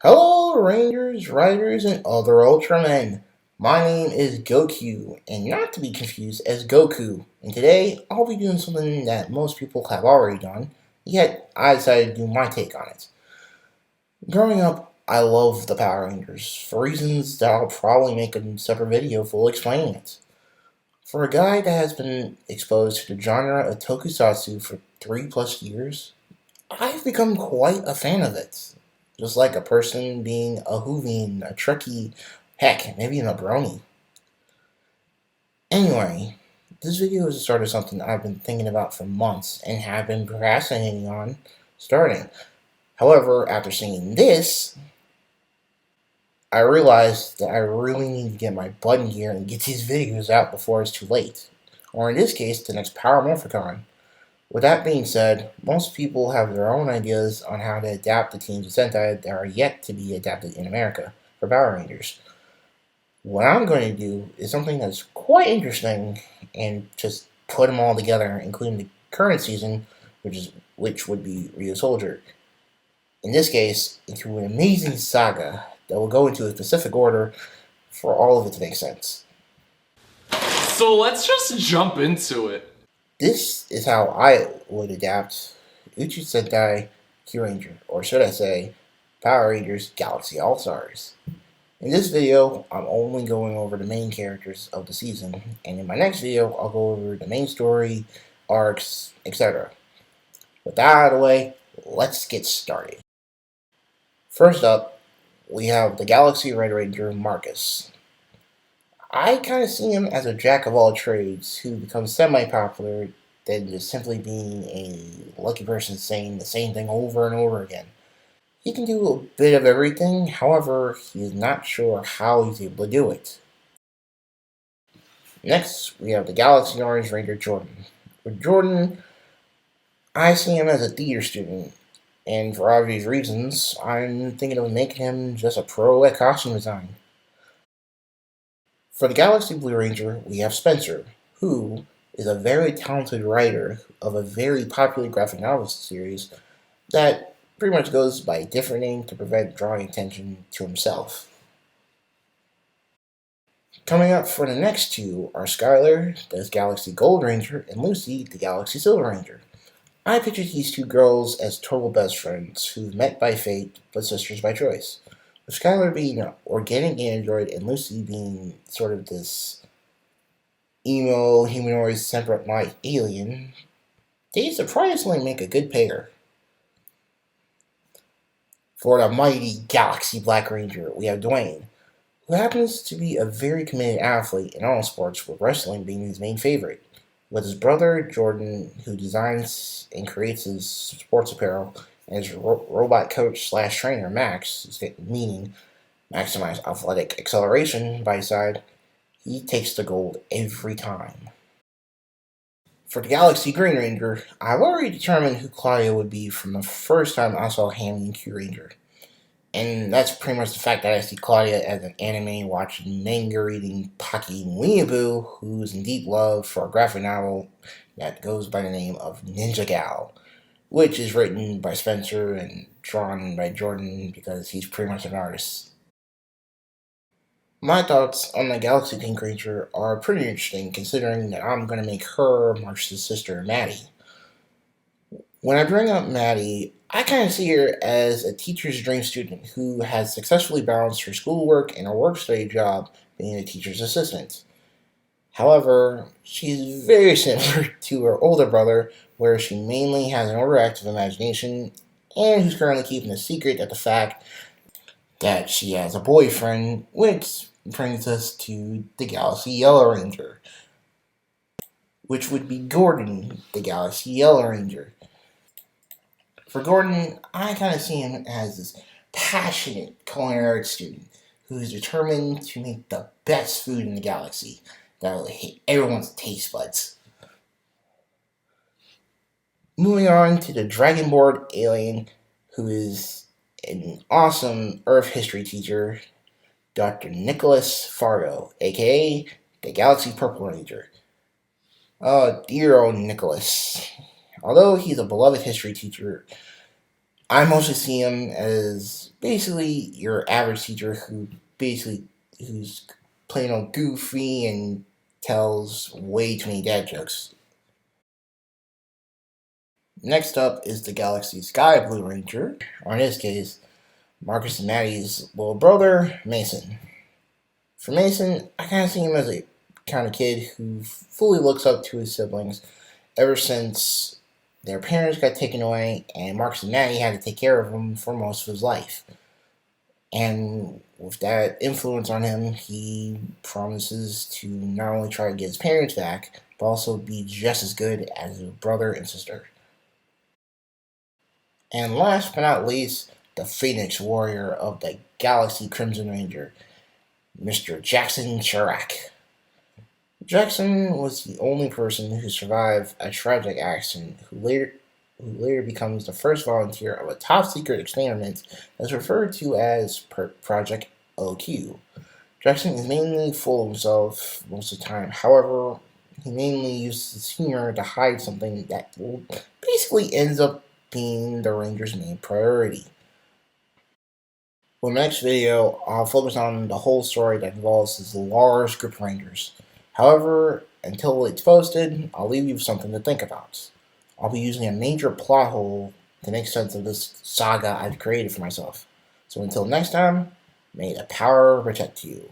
Hello, Rangers, Riders, and other Ultramen. My name is Goku, and not to be confused as Goku. And today, I'll be doing something that most people have already done, yet I decided to do my take on it. Growing up, I loved the Power Rangers, for reasons that I'll probably make a separate video full explaining it. For a guy that has been exposed to the genre of tokusatsu for 3+ years, I've become quite a fan of it. Just like a person being a Whovian, a Trekkie, heck, maybe an Brony. Anyway, this video is the start of something I've been thinking about for months and have been procrastinating on starting. However, after seeing this, I realized that I really need to get my butt in gear and get these videos out before it's too late. Or in this case, the next Power Morphicon. With that being said, most people have their own ideas on how to adapt the teams of Sentai that are yet to be adapted in America for Power Rangers. What I'm going to do is something that's quite interesting and just put them all together, including the current season, which would be Rio Soldier. In this case, into an amazing saga that will go into a specific order for all of it to make sense. So let's just jump into it. This is how I would adapt Uchi Sentai Kyuranger, or should I say, Power Rangers Galaxy All-Stars. In this video, I'm only going over the main characters of the season, and in my next video, I'll go over the main story, arcs, etc. With that out of the way, let's get started. First up, we have the Galaxy Red Ranger Marcus. I kind of see him as a jack of all trades who becomes semi-popular than just simply being a lucky person saying the same thing over and over again. He can do a bit of everything, however, he is not sure how he's able to do it. Next, we have the Galaxy Orange Ranger Jordan. With Jordan, I see him as a theater student, and for obvious reasons, I'm thinking of making him just a pro at costume design. For the Galaxy Blue Ranger, we have Spencer, who is a very talented writer of a very popular graphic novel series that pretty much goes by a different name to prevent drawing attention to himself. Coming up for the next two are Skylar, the Galaxy Gold Ranger, and Lucy, the Galaxy Silver Ranger. I pictured these two girls as total best friends who've met by fate but sisters by choice. With Skylar being an organic android and Lucy being sort of this emo, humanoid, separate-like alien, they surprisingly make a good pair. For the mighty Galaxy Black Ranger, we have Dwayne, who happens to be a very committed athlete in all sports, with wrestling being his main favorite. With his brother Jordan, who designs and creates his sports apparel, and his robot coach / trainer Max, meaning maximize athletic acceleration by his side, he takes the gold every time. For the Galaxy Green Ranger, I've already determined who Claudia would be from the first time I saw Hammy and Kyuranger. And that's pretty much the fact that I see Claudia as an anime watching, manga reading, Pocky weeaboo who's in deep love for a graphic novel that goes by the name of Ninja Gal, which is written by Spencer and drawn by Jordan because he's pretty much an artist. My thoughts on the Galaxy Pink Ranger are pretty interesting considering that I'm going to make her Marsh's sister, Maddie. When I bring up Maddie, I kind of see her as a teacher's dream student who has successfully balanced her schoolwork and her work-study job being a teacher's assistant. However, she's very similar to her older brother, where she mainly has an overactive imagination and who's currently keeping a secret at the fact that she has a boyfriend, which brings us to the Galaxy Yellow Ranger, which would be Gordon, the Galaxy Yellow Ranger. For Gordon, I kind of see him as this passionate culinary arts student who is determined to make the best food in the galaxy that will hit everyone's taste buds. Moving on to the Dragonboard alien, who is an awesome Earth history teacher, Dr. Nicholas Fargo, aka the Galaxy Purple Ranger. Oh, dear old Nicholas. Although he's a beloved history teacher, I mostly see him as basically your average teacher who's plain old goofy and tells way too many dad jokes. Next up is the Galaxy Sky Blue Ranger, or in this case, Marcus and Maddie's little brother, Mason. For Mason, I kind of see him as a kind of kid who fully looks up to his siblings ever since their parents got taken away and Marcus and Maddie had to take care of him for most of his life. And with that influence on him, he promises to not only try to get his parents back, but also be just as good as his brother and sister. And last but not least, the Phoenix Warrior of the Galaxy Crimson Ranger, Mr. Jackson Chirac. Jackson was the only person who survived a tragic accident who later becomes the first volunteer of a top secret experiment that's referred to as Project OQ. Jackson is mainly full of himself most of the time. However, he mainly uses his humor to hide something that will basically ends up being the Rangers' main priority. For the next video, I'll focus on the whole story that involves this large group of Rangers. However, until it's posted, I'll leave you with something to think about. I'll be using a major plot hole to make sense of this saga I've created for myself. So until next time, may the power protect you.